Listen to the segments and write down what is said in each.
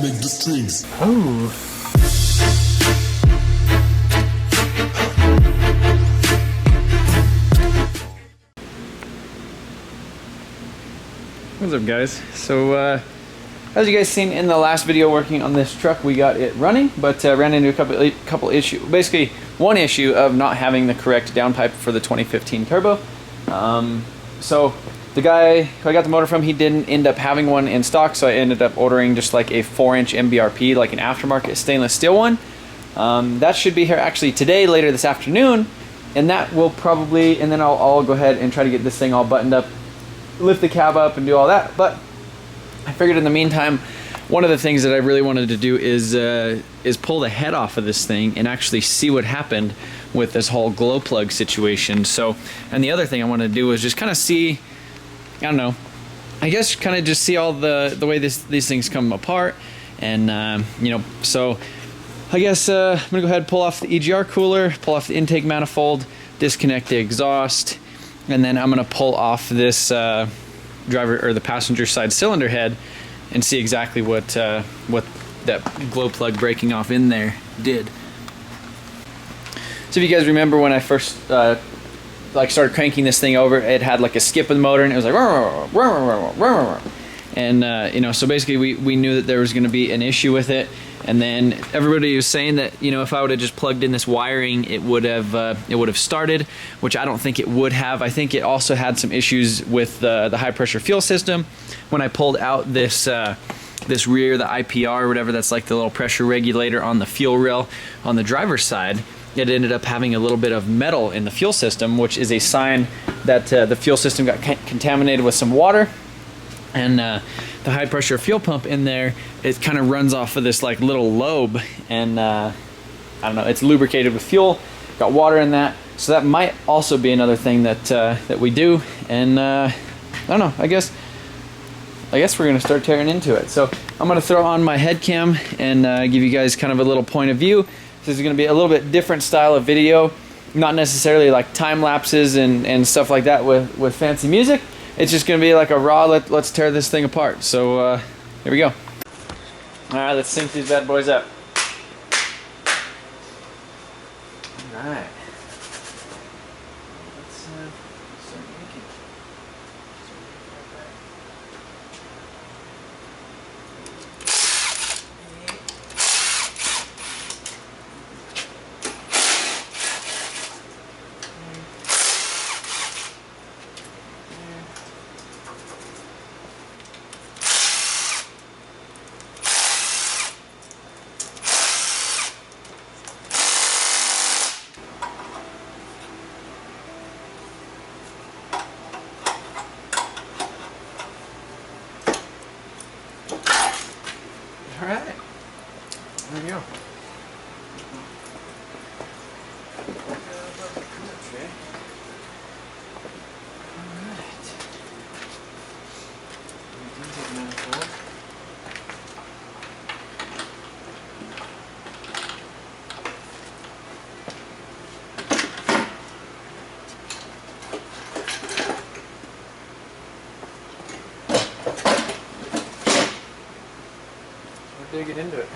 make the strings. Oh. What's up, guys? So as you guys seen in the last video working on this truck, we got it running, but ran into a couple issues. Basically one issue of not having the correct downpipe for the 2015 turbo. So the guy who I got the motor from, he didn't end up having one in stock, so I ended up ordering just like a 4-inch MBRP, like an aftermarket stainless steel one. That should be here actually today, later this afternoon, and that will probably, and then I'll go ahead and try to get this thing all buttoned up, lift the cab up and do all that. But I figured in the meantime, one of the things that I really wanted to do is pull the head off of this thing and actually see what happened with this whole glow plug situation. So, and the other thing I wanted to do was just kind of see, I don't know, I guess kind of just see all the way these things come apart. And you know, so I guess I'm gonna go ahead and pull off the EGR cooler, pull off the intake manifold, disconnect the exhaust, and then I'm gonna pull off this driver or the passenger side cylinder head and see exactly what that glow plug breaking off in there did. So if you guys remember when I first like started cranking this thing over, it had like a skip in the motor and it was like and you know, so basically we knew that there was going to be an issue with it. And then everybody was saying that, you know, if I would have just plugged in this wiring, it would have started, which I don't think it would have. I think it also had some issues with the high pressure fuel system. When I pulled out this this rear, the IPR or whatever, that's like the little pressure regulator on the fuel rail on the driver's side, it ended up having a little bit of metal in the fuel system, which is a sign that the fuel system got contaminated with some water. And the high pressure fuel pump in there, it kind of runs off of this like little lobe, and I don't know, it's lubricated with fuel, got water in that, so that might also be another thing that that we do. And I don't know, I guess we're gonna start tearing into it. So I'm gonna throw on my head cam and give you guys kind of a little point of view. This is gonna be a little bit different style of video, not necessarily like time lapses and stuff like that with fancy music. It's just gonna be like a raw, let's tear this thing apart. So here we go. All right, let's sync these bad boys up. All right. Let's start making. All right, there we go. Dig it into it.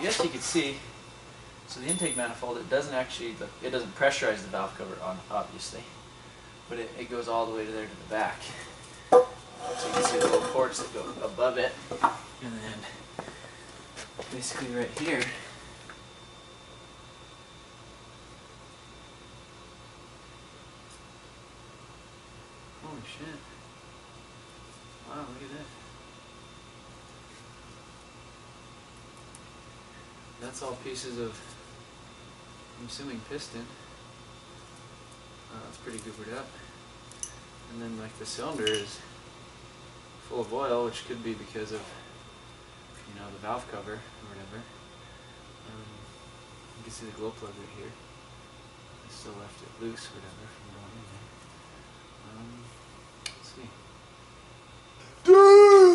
I guess you could see. So the intake manifold, it doesn't pressurize the valve cover on, obviously, but it goes all the way to there to the back. So you can see the little ports that go above it, and then basically right here. Holy shit. Wow, look at that. That's all pieces of, I'm assuming, piston. It's pretty goobered up. And then like the cylinder is full of oil, which could be because of, you know, the valve cover or whatever. You can see the glow plug right here. I still left it loose or whatever from going in there. Let's see.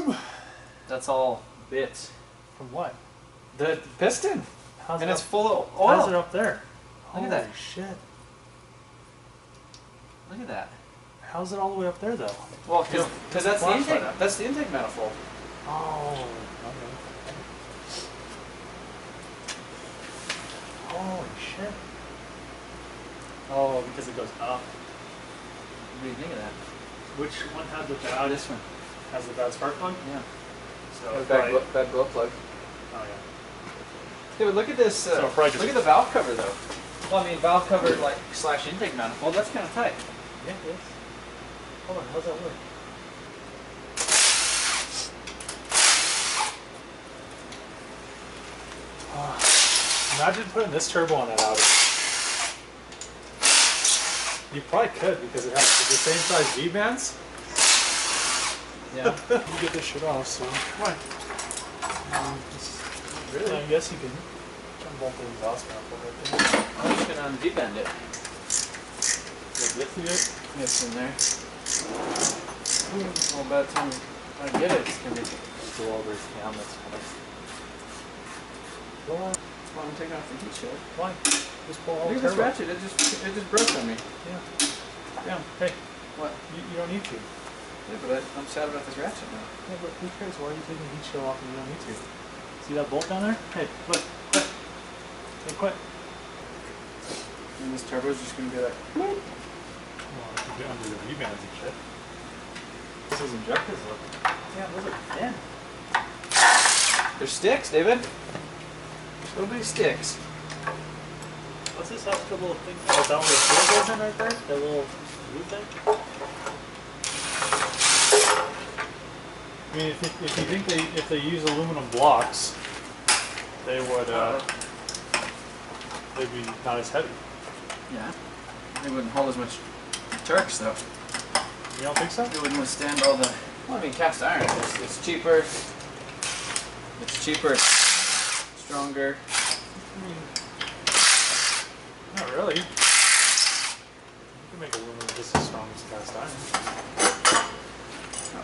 Damn! That's all bits. From what? The piston. How's and it it's up, full of oil. How's it up there? Look at that. Holy shit. Look at that. How's it all the way up there though? Well, because that's the intake. That's the intake manifold. Oh. Okay. Holy shit. Oh, because it goes up. What do you think of that? Which one has the bad? This one has the bad spark plug. Yeah. So bad glow plug. Oh yeah. Yeah, but look at this. So look at the valve cover though. Well, I mean, valve cover like / intake manifold. That's kind of tight. Yeah, it is. Hold on, how's that work? Imagine putting this turbo on that Audi. You probably could because it has the same size V-bands. Yeah. You get this shit off, so why? Really? I guess you can unbolt the exhaust manifold right there. I'm just gonna V-band it. Like lifting it? It's in there. Well, by the time I get it, it's gonna be. Go over his cam, that's fine. What? Well, I'm taking off the heat shield. Why? Just pull all Look the at this turbo. ratchet. It just broke on me. Yeah. Yeah. Hey, What? you don't need to. Yeah, but I'm sad about this ratchet now. Yeah, but who cares? Why are you taking the heat shield off and you don't need to? See that bolt down there? Hey, quit. Hey, quit. And this turbo's just gonna be like. Well, if you get under the V-bands and shit. This is injectors look. Yeah, those are thin. They're sticks, David. Little bitty sticks. What's this extra little thing? Oh, is that one the fuel goes in right there? That little blue thing? I mean, if you think if they use aluminum blocks, they would they'd be not as heavy. Yeah. They wouldn't hold as much Turks though. You don't think so? It wouldn't withstand all the. Well, I mean, cast iron. It's cheaper. It's cheaper. It's stronger. Not really. You can make aluminum just as strong as cast iron.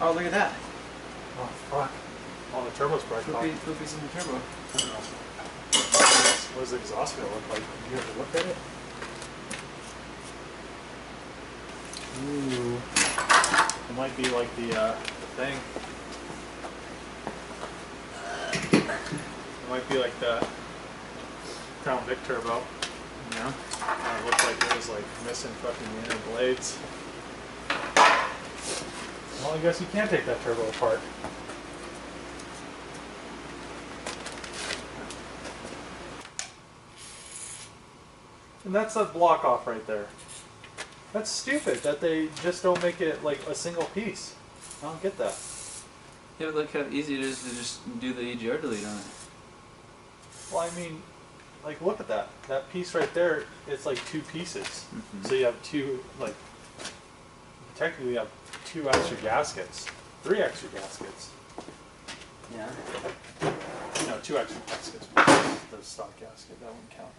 Oh, look at that. Oh, fuck. Oh, the turbo's broken off. Floopies in the turbo. What does the exhaust feel look like? You ever look at it? Ooh. It might be like the thing. It might be like the Crown Vic turbo. You know? It looked like it was like missing fucking the inner blades. Well, I guess you can't take that turbo apart. And that's a block off right there. That's stupid that they just don't make it like a single piece. I don't get that. Yeah, but look how easy it is to just do the EGR delete on it. Well, I mean, like look at that. That piece right there, it's like two pieces. Mm-hmm. So you have two, like, technically you have 2 extra gaskets. 3 extra gaskets. Yeah. No, 2 extra gaskets. The stock gasket, that wouldn't count.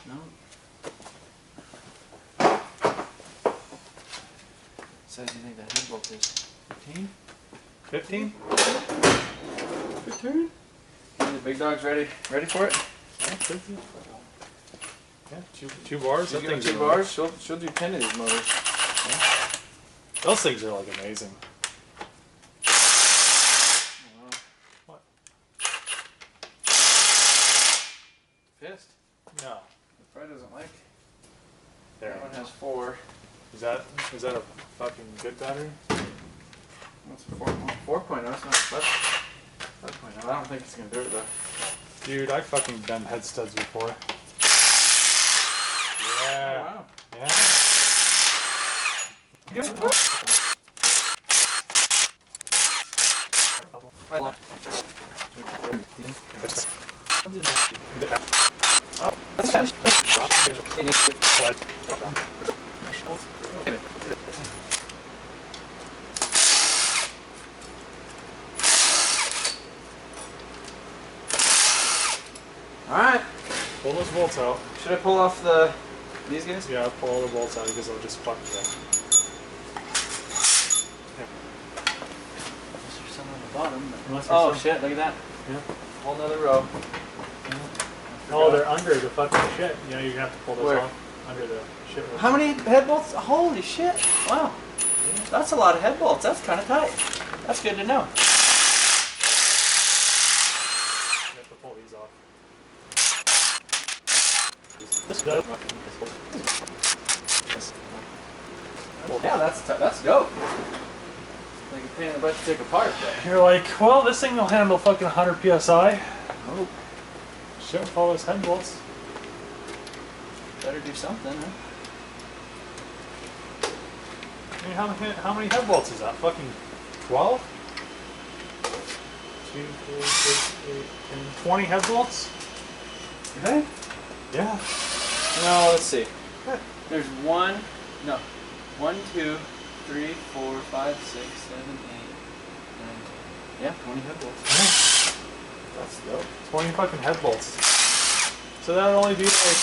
No. What size do you think that head bolt is? 15? 15? 15? The big dog's ready for it? Yeah, 15. Yeah, two bars. That thing's 2 bars. She'll do 10 of these motors. Yeah. Those things are like amazing. Wow. What? pissed. No. The Fred doesn't like. There. That one has 4. Is that a fucking good battery? What's 4.0? It's not 5.0. I don't think it's gonna do it though. Dude, I fucking done head studs before. Yeah. Oh, wow. Yeah. Alright. Pull those bolts out. Should I pull off these guys? Yeah, I'll pull all the bolts out because they'll just fuck you up. There's some on the bottom. Oh shit, look at that. Yeah. Whole nother row. Oh, they're under the fucking shit. You know, you're gonna have to pull those Where? off. Under the shit. How many head bolts? Holy shit. Wow. That's a lot of head bolts. That's kind of tight. That's good to know. You have to pull these off. Yeah, that's dope. Like a pain in the butt to take apart. But You're like, well, this thing will handle fucking 100 psi. oh, Shit with all those head bolts. better do something, huh? I mean, how many head bolts is that? Fucking 12? 2, 4, 6, 8, and 20 head bolts? Okay. Yeah. No, let's see. There's 1, 2, 3, 4, 5, 6, 7, 8, 9, 10. Yeah, 20 head bolts. That's dope. 20 fucking head bolts. So that would only be like...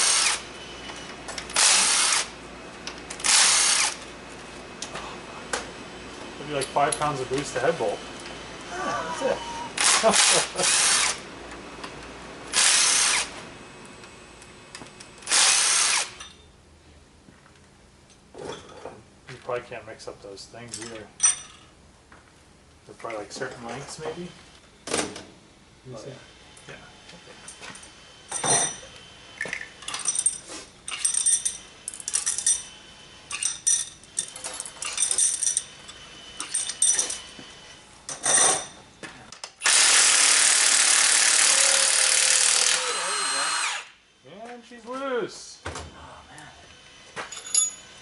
It'd be like 5 pounds of boost to head bolt. Yeah, that's it. You probably can't mix up those things either. They're probably like certain lengths, maybe. You see? Yeah. And she's loose. Oh man.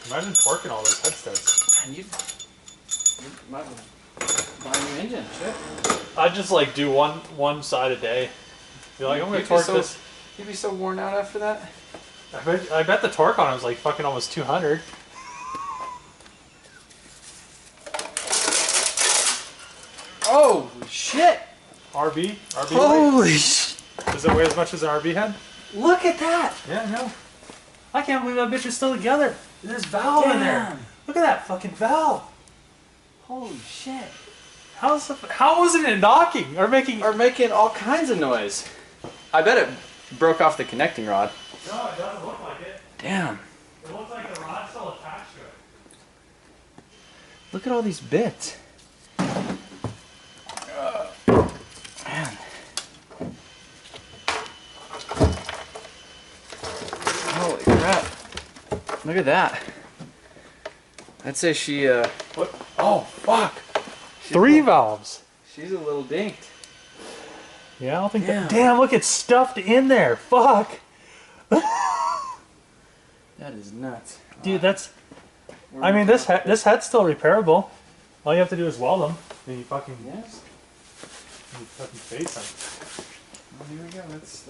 Imagine torquing all those head studs. Man, you might want to buy a new engine. Shit. I'd just like do one side a day. Be like, I'm gonna torque this. You'd be so worn out after that. I bet the torque on it was like fucking almost 200. Oh shit! RB Holy shit! weight? Does it weigh as much as an RB head? Look at that! Yeah, I know. I can't believe that bitch is still together. There's valve in there. Damn. Look at that fucking valve. Holy shit! How wasn't it knocking or making? Are making all kinds of noise. I bet it broke off the connecting rod. No, it doesn't look like it. Damn. It looks like the rod's still attached to it. Look at all these bits. Man. Holy crap. Look at that. I'd say she, What? Oh, fuck. she's 3 a, valves. she's a little dinked. Yeah, I don't think Damn. that. Damn, look, it's stuffed in there. Fuck. That is nuts. Dude, that's. I mean, this head's still repairable. All you have to do is weld them. Then you fucking. Yes. You fucking face them. Well, here we go. That's.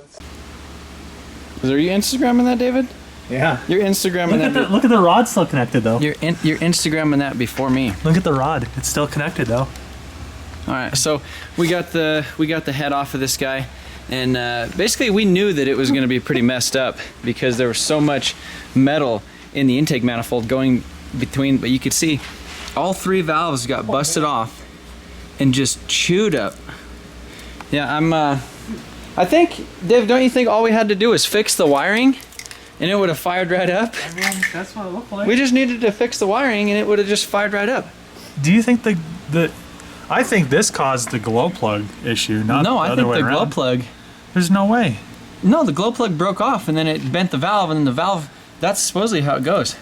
Are you Instagramming that, David? Yeah. You're Instagramming that. Look at the rod still connected though. You're Instagramming that before me. Look at the rod. It's still connected though. All right, so we got the head off of this guy, and basically we knew that it was going to be pretty messed up because there was so much metal in the intake manifold going between. But you could see all 3 valves got busted off and just chewed up. Yeah, I think, Dave, don't you think all we had to do was fix the wiring, and it would have fired right up? I mean, that's what it looked like. We just needed to fix the wiring, and it would have just fired right up. Do you think the I think this caused the glow plug issue, not No, the I other think way the around. glow plug. There's no way. No, the glow plug broke off and then it bent the valve, and then the valve, that's supposedly how it goes.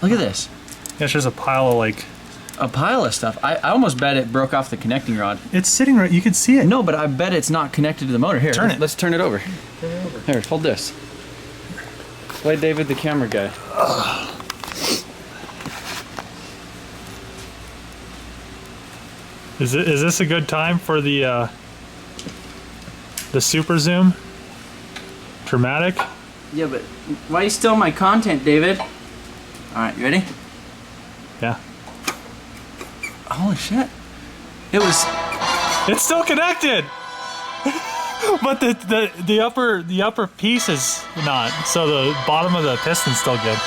Look at this. Yeah, it's just a pile of like... A pile of stuff. I almost bet it broke off the connecting rod. It's sitting right, you can see it. No, but I bet it's not connected to the motor. Here, Turn it. Let's turn it over. Turn it over. Here, hold this. Play David the camera guy. Is this a good time for the super zoom? Dramatic? Yeah, but why are you stealing my content, David? All right, you ready? Yeah. Holy shit. It was... It's still connected! But the upper piece is not, so the bottom of the piston's still good.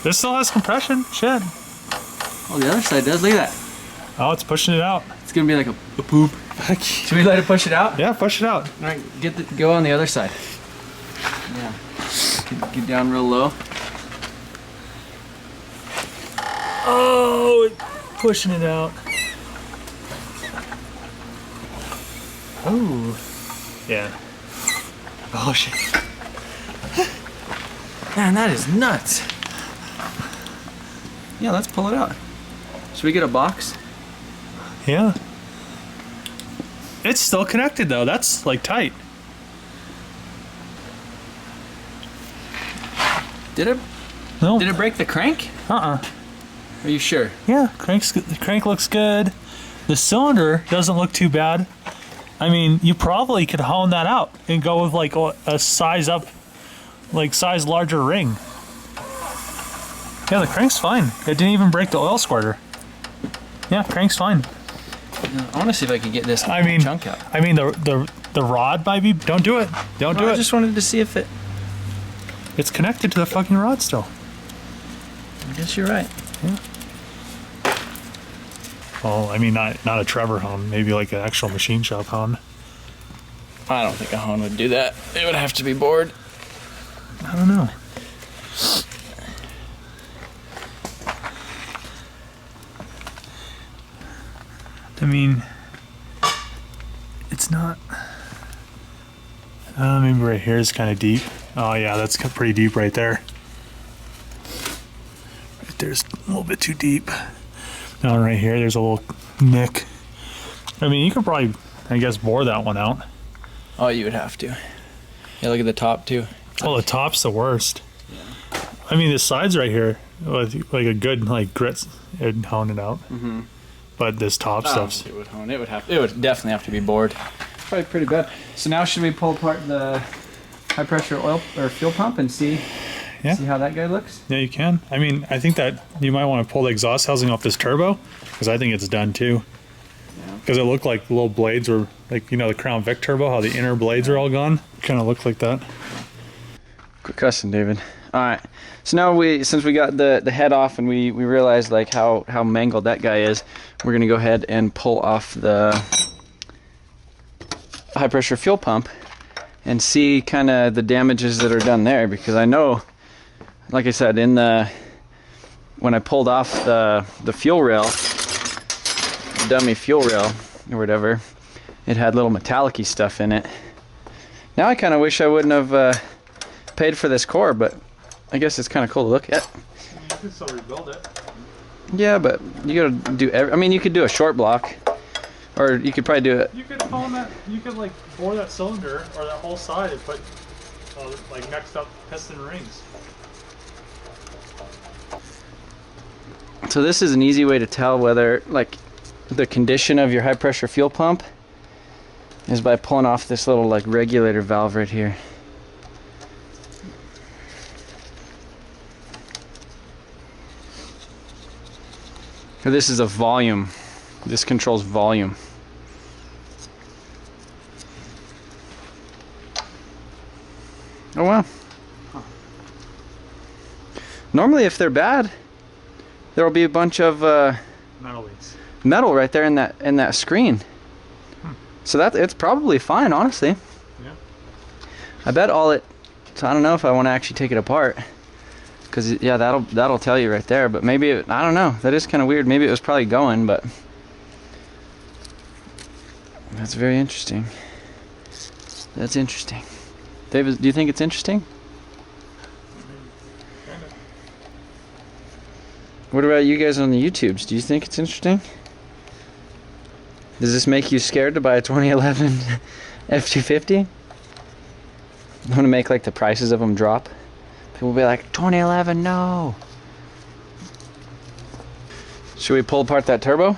This still has compression, shit. Oh, the other side does, look at that. Oh, it's pushing it out. It's gonna be like a poop. Should we let it push it out? Yeah, push it out. All right, go on the other side. Yeah. Get down real low. Oh, pushing it out. Oh, yeah. Oh shit. Man, that is nuts. Yeah, let's pull it out. Should we get a box? Yeah. It's still connected though. That's like tight. Did it? No. Did it break the crank? Uh-uh. Are you sure? Yeah, the crank looks good. The cylinder doesn't look too bad. I mean, you probably could hone that out and go with like a size up, like size larger ring. Yeah, the crank's fine. It didn't even break the oil squirter. Yeah, crank's fine. I want to see if I can get this chunk out. I mean, the rod might be. Don't do it. Don't do it. I just wanted to see if it. It's connected to the fucking rod still. I guess you're right. Yeah. Well, I mean, not a Trevor hone. Maybe like an actual machine shop hone. I don't think a hone would do that. It would have to be bored. I don't know. I mean, it's not. Maybe right here is kind of deep. Oh yeah, that's pretty deep right there. Right there's a little bit too deep. Down right here, there's a little nick. I mean, you could probably, I guess, bore that one out. Oh, you would have to. Yeah, look at the top too. Oh, the top's the worst. Yeah. I mean, the sides right here, with like a good like grit, it'd hone it out. Mm-hmm. But this top stuff's. It would hone. It would definitely have to be bored. Probably pretty bad. So now should we pull apart the high pressure oil or fuel pump and see how that guy looks? Yeah, you can. I mean, I think that you might want to pull the exhaust housing off this turbo because I think it's done too. Because it looked like the little blades were like, you know, the Crown Vic turbo, how the inner blades are all gone. Kind of looked like that. Quit cussing, David. All right. So now since we got the head off and we realized like how mangled that guy is, we're gonna go ahead and pull off the high pressure fuel pump and see kind of the damages that are done there, because I know, like I said, when I pulled off the fuel rail, dummy fuel rail or whatever, it had little metallic-y stuff in it. Now I kind of wish I wouldn't have paid for this core, but I guess it's kind of cool to look at. You can still rebuild it. Yeah, but you gotta do I mean, you could do a short block, or you could probably do it. You could hone that. You could like bore that cylinder or that whole side and put like next up piston rings. So this is an easy way to tell whether like the condition of your high pressure fuel pump is by pulling off this little like regulator valve right here. So this is a volume. This controls volume. Oh wow. Normally if they're bad, there will be a bunch of metal right there in that screen. So it's probably fine, honestly. Yeah. I bet so I don't know if I want to actually take it apart, because yeah, that'll tell you right there. But maybe I don't know. That is kind of weird. Maybe it was probably going, but That's very interesting. That's interesting. David, do you think it's interesting? What about you guys on the YouTubes? Do you think it's interesting? Does this make you scared to buy a 2011 F350? I'm gonna make like the prices of them drop. People will be like, 2011, no. Should we pull apart that turbo?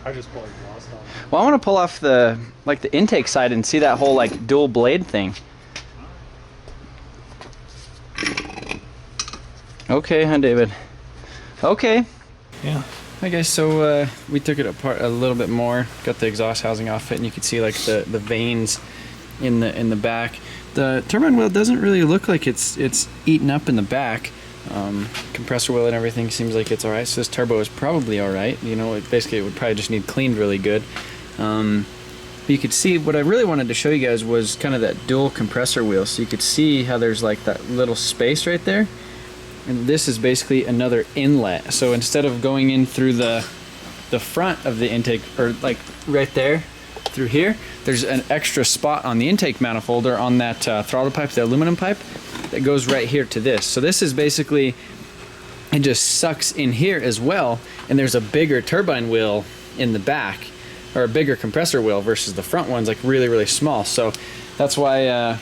I just pulled exhaust off. Well, I want to pull off the intake side and see that whole like dual blade thing. Okay, huh, David? Okay. Yeah. Hi guys, so we took it apart a little bit more, got the exhaust housing off it, and you can see like the veins in the back. The turbine wheel doesn't really look like it's eaten up in the back. Compressor wheel and everything seems like it's alright, so this turbo is probably alright. You know, it would probably just need cleaned really good. You could see, what I really wanted to show you guys was kind of that dual compressor wheel, so you could see how there's like that little space right there. And this is basically another inlet. So instead of going in through the front of the intake, or like right there, through here, there's an extra spot on the intake manifold or on that throttle pipe, the aluminum pipe, that goes right here to this. So this is basically, it just sucks in here as well, and there's a bigger turbine wheel in the back, or a bigger compressor wheel versus the front one's like really, really small. So that's why a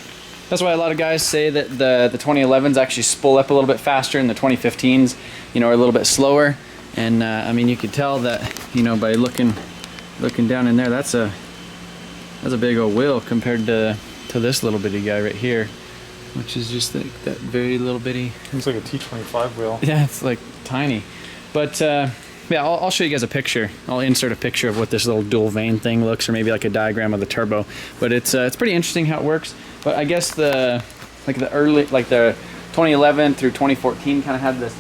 lot of guys say that the 2011s actually spool up a little bit faster and the 2015s, you know, are a little bit slower. And I mean, you could tell that, you know, by looking down in there, that's a big old wheel compared to this little bitty guy right here, which is just like that very little bitty. Looks like a T25 wheel. Yeah, it's like tiny. But yeah, I'll show you guys a picture. I'll insert a picture of what this little dual vane thing looks, or maybe like a diagram of the turbo. But it's pretty interesting how it works. But I guess the 2011 through 2014 kind of had this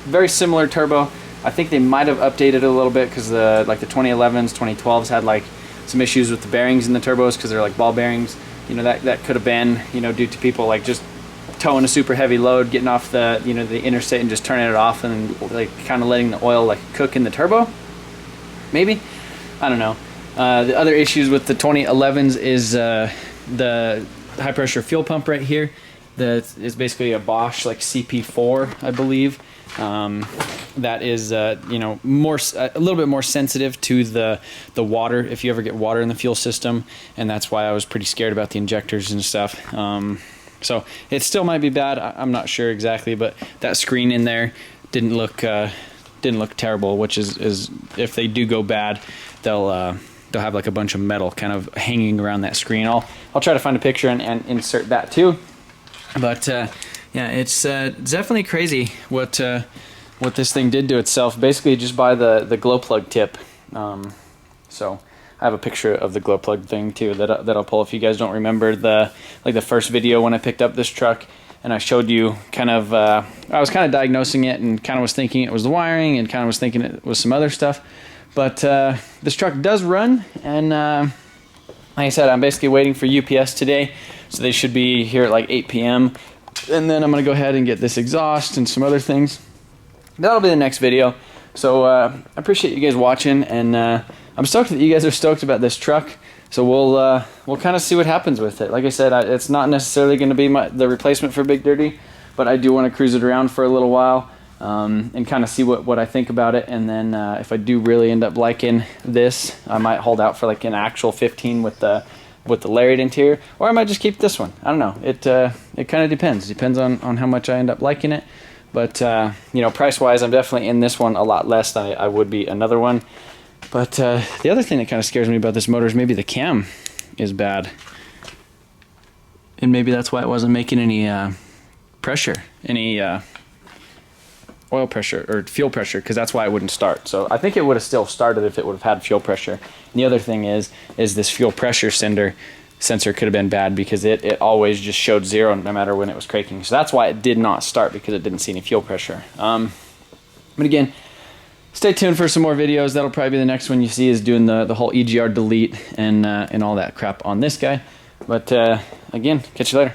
very similar turbo. I think they might have updated it a little bit because the 2011s, 2012s had like some issues with the bearings in the turbos because they're like ball bearings. You know, that could have been, you know, due to people like just towing a super heavy load, getting off the, you know, the interstate and just turning it off and like kind of letting the oil like cook in the turbo. Maybe, I don't know. The other issues with the 2011s is the high pressure fuel pump right here. That is basically a Bosch like CP4, I believe. That is, you know, a little bit more sensitive to the water, if you ever get water in the fuel system, and that's why I was pretty scared about the injectors and stuff. So it still might be bad. I'm not sure exactly, but that screen in there didn't look terrible. Which is if they do go bad, they'll have like a bunch of metal kind of hanging around that screen. I'll try to find a picture and insert that too. But yeah, it's definitely crazy what this thing did to itself, basically just by the glow plug tip. So I have a picture of the glow plug thing too that I'll pull if you guys don't remember the first video when I picked up this truck and I showed you kind of I was kind of diagnosing it and kind of was thinking it was the wiring and kind of was thinking it was some other stuff. But this truck does run, and like I said, I'm basically waiting for UPS today, so they should be here at like 8 p.m. and then I'm gonna go ahead and get this exhaust and some other things. That'll be the next video. So I appreciate you guys watching, and I'm stoked that you guys are stoked about this truck. So we'll kind of see what happens with it. Like I said, it's not necessarily going to be the replacement for Big Dirty, but I do want to cruise it around for a little while and kind of see what I think about it. And then if I do really end up liking this, I might hold out for like an actual 15 with the lariat interior, or I might just keep this one. I don't know. It kind of depends. Depends on how much I end up liking it. But you know, price-wise, I'm definitely in this one a lot less than I would be another one. But the other thing that kind of scares me about this motor is maybe the cam is bad, and maybe that's why it wasn't making any pressure, any oil pressure or fuel pressure, because that's why it wouldn't start. So I think it would have still started if it would have had fuel pressure. And the other thing is this fuel pressure sensor could have been bad, because it always just showed 0 no matter when it was cranking. So that's why it did not start, because it didn't see any fuel pressure. But again, stay tuned for some more videos. That'll probably be the next one you see, is doing the whole EGR delete and all that crap on this guy. But again, catch you later.